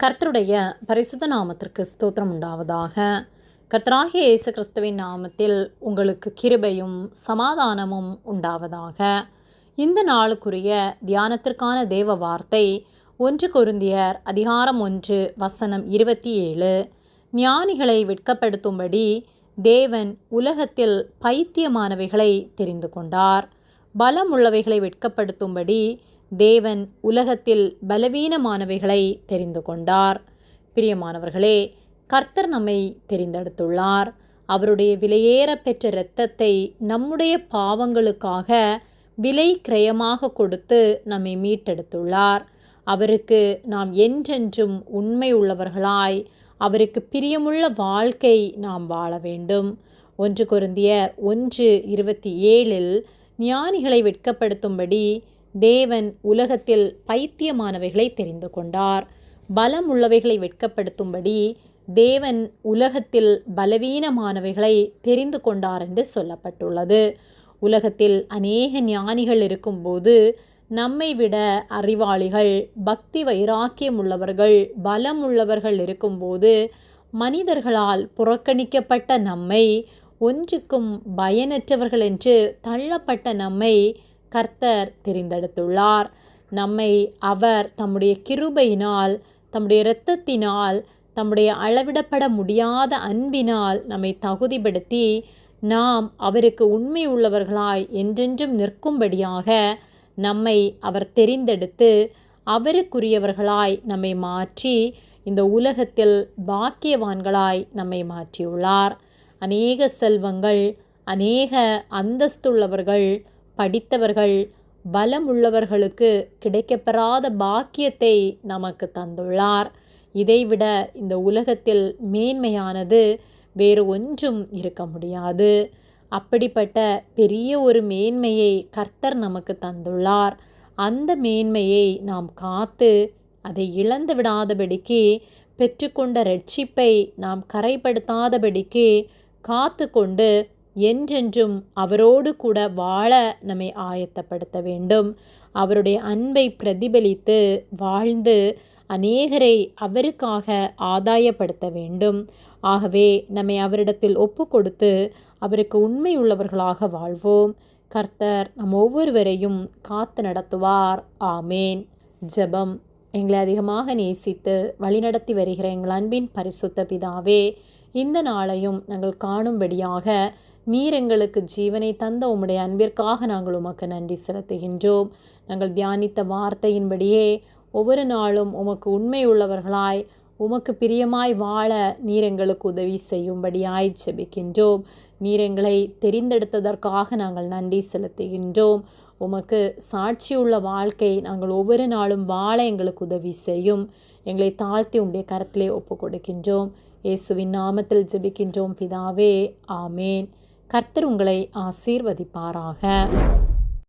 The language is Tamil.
கர்த்தருடைய பரிசுத்த நாமத்திற்கு ஸ்தோத்திரம் உண்டாவதாக. கர்த்தராகிய இயேசு கிறிஸ்துவின் நாமத்தில் உங்களுக்கு கிருபையும் சமாதானமும் உண்டாவதாக. இந்த நாளுக்குரிய தியானத்திற்கான தேவ வார்த்தை 1 கொரிந்தியர் அதிகாரம் 1 வசனம் 27. ஞானிகளை வெட்கப்படுத்தும்படி தேவன் உலகத்தில் பைத்தியமானவைகளை தெரிந்து கொண்டார். பலம் உள்ளவைகளை வெட்கப்படுத்தும்படி தேவன் உலகத்தில் பலவீனமானவைகளை தெரிந்து கொண்டார். பிரியமானவர்களே, கர்த்தர் நம்மை தெரிந்தெடுத்துள்ளார். அவருடைய விலையேற பெற்ற இரத்தத்தை நம்முடைய பாவங்களுக்காக விலை கிரயமாக கொடுத்து நம்மை மீட்டெடுத்துள்ளார். அவருக்கு நாம் என்றென்றும் உண்மை உள்ளவர்களாய் அவருக்கு பிரியமுள்ள வாழ்க்கை நாம் வாழ வேண்டும். 1 கொரிந்தியர் 1:27 ஞானிகளை வெட்கப்படுத்தும்படி தேவன் உலகத்தில் பைத்தியமானவைகளை தெரிந்து கொண்டார். பலம் உள்ளவைகளை வெட்கப்படுத்தும்படி தேவன் உலகத்தில் பலவீனமானவைகளை தெரிந்து கொண்டார் என்று சொல்லப்பட்டுள்ளது. உலகத்தில் அநேக ஞானிகள் இருக்கும்போது நம்மை விட அறிவாளிகள், பக்தி வைராக்கியம் உள்ளவர்கள், பலம் உள்ளவர்கள் இருக்கும்போது மனிதர்களால் புறக்கணிக்கப்பட்ட நம்மை, ஒன்றுக்கும் பயனற்றவர்கள் என்று தள்ளப்பட்ட நம்மை கர்த்தர் தெரிந்தெடுத்துள்ளார். நம்மை அவர் தம்முடைய கிருபையினால், தம்முடைய இரத்தத்தினால், தம்முடைய அளவிடப்பட முடியாத அன்பினால் நம்மை தகுதிப்படுத்தி நாம் அவருக்கு உண்மை உள்ளவர்களாய் என்றென்றும் நிற்கும்படியாக நம்மை அவர் தெரிந்தெடுத்து அவருக்குரியவர்களாய் நம்மை மாற்றி இந்த உலகத்தில் பாக்கியவான்களாய் நம்மை மாற்றியுள்ளார். அநேக செல்வங்கள், அநேக அந்தஸ்துள்ளவர்கள், படித்தவர்கள், பலம் உள்ளவர்களுக்கு கிடைக்கப்பெறாத பாக்கியத்தை நமக்கு தந்துள்ளார். இதைவிட இந்த உலகத்தில் மேன்மையானது வேறு ஒன்றும் இருக்க முடியாது. அப்படிப்பட்ட பெரிய ஒரு மேன்மையை கர்த்தர் நமக்கு தந்துள்ளார். அந்த மேன்மையை நாம் காத்து அதை இழந்து விடாதபடிக்கு, பெற்றுக்கொண்ட இரட்சிப்பை நாம் கரைப்படுத்தாதபடிக்கு காத்து கொண்டு என்றென்றும் அவரோடு கூட வாழ நம்மை ஆயத்தப்படுத்த வேண்டும். அவருடைய அன்பை பிரதிபலித்து வாழ்ந்து அநேகரை அவருக்காக ஆதாயப்படுத்த வேண்டும். ஆகவே நம்மை அவரிடத்தில் ஒப்பு கொடுத்து அவருக்கு உண்மை உள்ளவர்களாக வாழ்வோம். கர்த்தர் நம் ஒவ்வொருவரையும் காத்து நடத்துவார். ஆமேன். ஜெபம். எங்களை அதிகமாக நேசித்து வழிநடத்தி வருகிற எங்கள் அன்பின் பரிசுத்த பிதாவே, இந்த நாளையும் நாங்கள் காணும்படியாக நீர் எங்களுக்கு ஜீவனை தந்த உம்முடைய அன்பிற்காக நாங்கள் உமக்கு நன்றி செலுத்துகின்றோம். நாங்கள் தியானித்த வார்த்தையின்படியே ஒவ்வொரு நாளும் உமக்கு உண்மை உள்ளவர்களாய், உமக்கு பிரியமாய் வாழ நீர் எங்களுக்கு உதவி செய்யும்படியாய் ஜெபிக்கின்றோம். நீர் எங்களை தெரிந்தெடுத்ததற்காக நாங்கள் நன்றி செலுத்துகின்றோம். உமக்கு சாட்சியுள்ள வாழ்க்கை நாங்கள் ஒவ்வொரு நாளும் வாழ எங்களுக்கு உதவி செய்யும். எங்களை தாழ்த்தி உம்முடைய கரத்திலே ஒப்பு கொடுக்கின்றோம். இயேசுவின் நாமத்தில் ஜெபிக்கின்றோம் பிதாவே. ஆமேன். கர்த்தர் உங்களை ஆசீர்வதிப்பாராக.